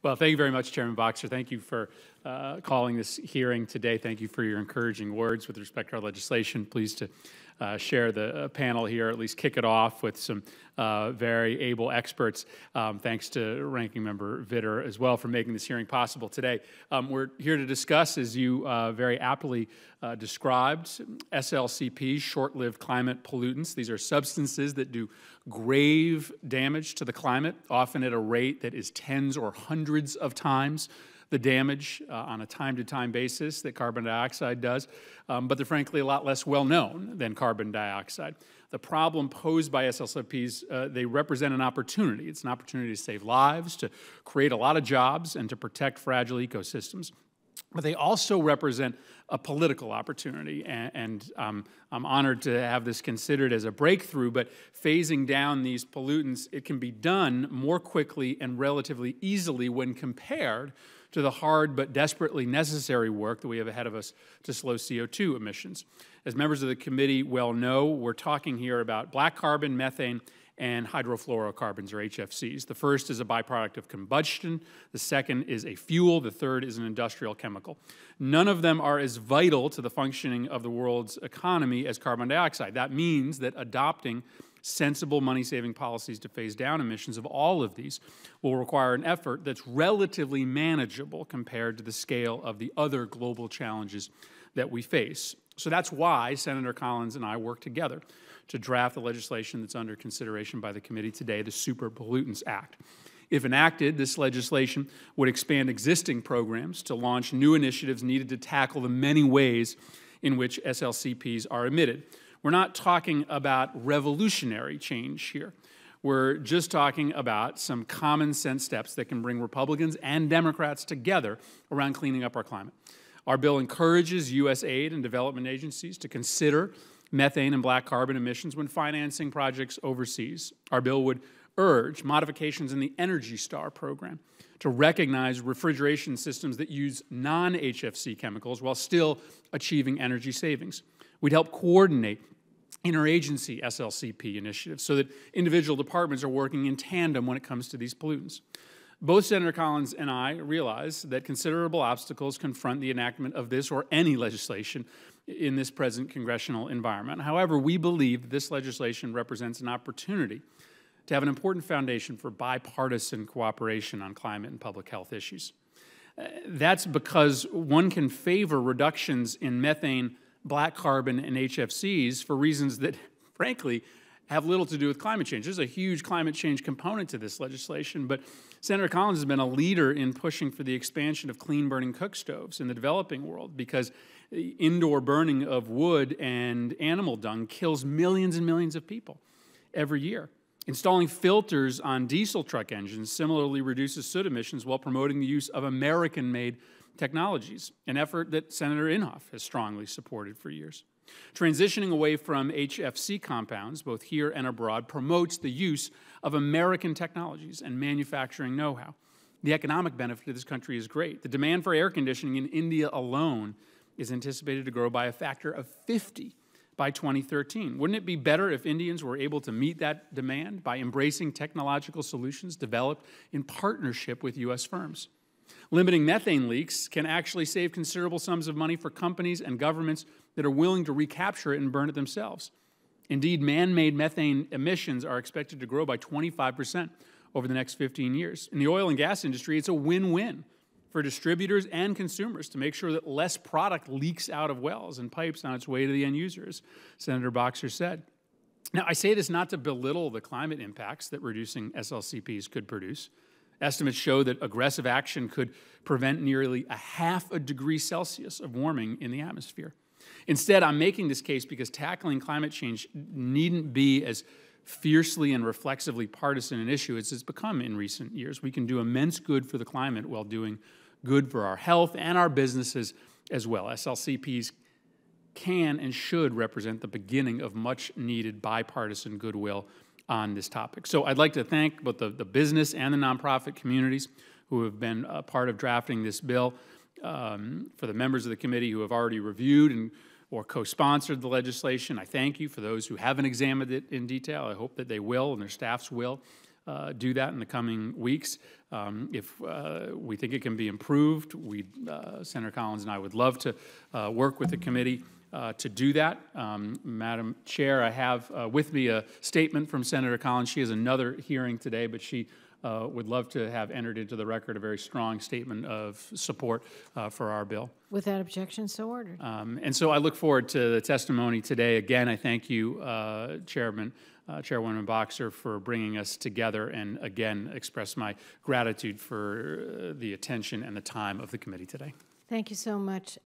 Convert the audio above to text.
Well, thank you very much, Chairman Boxer. Thank you for calling this hearing today. Thank you for your encouraging words with respect to our legislation. Pleased to share the panel here, at least kick it off with some very able experts. Thanks to Ranking Member Vitter as well for making this hearing possible today. We're here to discuss, as you very aptly described, SLCPs, short-lived climate pollutants. These are substances that do grave damage to the climate, often at a rate that is tens or hundreds of times the damage on a time-to-time basis that carbon dioxide does, but they're frankly a lot less well-known than carbon dioxide. The problem posed by SLCPs, they represent an opportunity. It's an opportunity to save lives, to create a lot of jobs, and to protect fragile ecosystems. But they also represent a political opportunity, and I'm honored to have this considered as a breakthrough, but phasing down these pollutants, it can be done more quickly and relatively easily when compared to the hard but desperately necessary work that we have ahead of us to slow CO2 emissions. As members of the committee well know, we're talking here about black carbon, methane, and hydrofluorocarbons, or HFCs. The first is a byproduct of combustion. The second is a fuel. The third is an industrial chemical. None of them are as vital to the functioning of the world's economy as carbon dioxide. That means that adopting sensible money-saving policies to phase down emissions of all of these will require an effort that's relatively manageable compared to the scale of the other global challenges that we face. So that's why Senator Collins and I work together to draft the legislation that's under consideration by the committee today, the Super Pollutants Act. If enacted, this legislation would expand existing programs to launch new initiatives needed to tackle the many ways in which SLCPs are emitted. We're not talking about revolutionary change here. We're just talking about some common sense steps that can bring Republicans and Democrats together around cleaning up our climate. Our bill encourages U.S. aid and development agencies to consider methane and black carbon emissions when financing projects overseas. Our bill would urge modifications in the Energy Star program to recognize refrigeration systems that use non-HFC chemicals while still achieving energy savings. We'd help coordinate interagency SLCP initiatives so that individual departments are working in tandem when it comes to these pollutants. Both Senator Collins and I realize that considerable obstacles confront the enactment of this or any legislation in this present congressional environment. However, we believe that this legislation represents an opportunity to have an important foundation for bipartisan cooperation on climate and public health issues. That's because one can favor reductions in methane, black carbon, and HFCs for reasons that, frankly, have little to do with climate change. There's a huge climate change component to this legislation, but Senator Collins has been a leader in pushing for the expansion of clean-burning cook stoves in the developing world because indoor burning of wood and animal dung kills millions and millions of people every year. Installing filters on diesel truck engines similarly reduces soot emissions while promoting the use of American-made technologies, an effort that Senator Inhofe has strongly supported for years. Transitioning away from HFC compounds, both here and abroad, promotes the use of American technologies and manufacturing know-how. The economic benefit to this country is great. The demand for air conditioning in India alone is anticipated to grow by a factor of 50 by 2013. Wouldn't it be better if Indians were able to meet that demand by embracing technological solutions developed in partnership with U.S. firms? Limiting methane leaks can actually save considerable sums of money for companies and governments that are willing to recapture it and burn it themselves. Indeed, man-made methane emissions are expected to grow by 25% over the next 15 years. In the oil and gas industry, it's a win-win for distributors and consumers to make sure that less product leaks out of wells and pipes on its way to the end user, as Senator Boxer said. Now, I say this not to belittle the climate impacts that reducing SLCPs could produce. Estimates show that aggressive action could prevent nearly a ½ degree Celsius of warming in the atmosphere. Instead, I'm making this case because tackling climate change needn't be as fiercely and reflexively partisan an issue as it's become in recent years. We can do immense good for the climate while doing good for our health and our businesses as well. SLCPs can and should represent the beginning of much-needed bipartisan goodwill on this topic. So I'd like to thank both the business and the nonprofit communities who have been a part of drafting this bill, for the members of the committee who have already reviewed or co-sponsored the legislation. I thank you. For those who haven't examined it in detail, I hope that they will and their staffs will. do that in the coming weeks. If we think it can be improved, Senator Collins and I would love to work with the committee to do that. Madam Chair, I have with me a statement from Senator Collins. She has another hearing today, but she would love to have entered into the record a very strong statement of support for our bill. Without objection, so ordered. And so I look forward to the testimony today. Again, I thank you, Chairwoman Boxer, for bringing us together, and again express my gratitude for the attention and the time of the committee today. Thank you so much.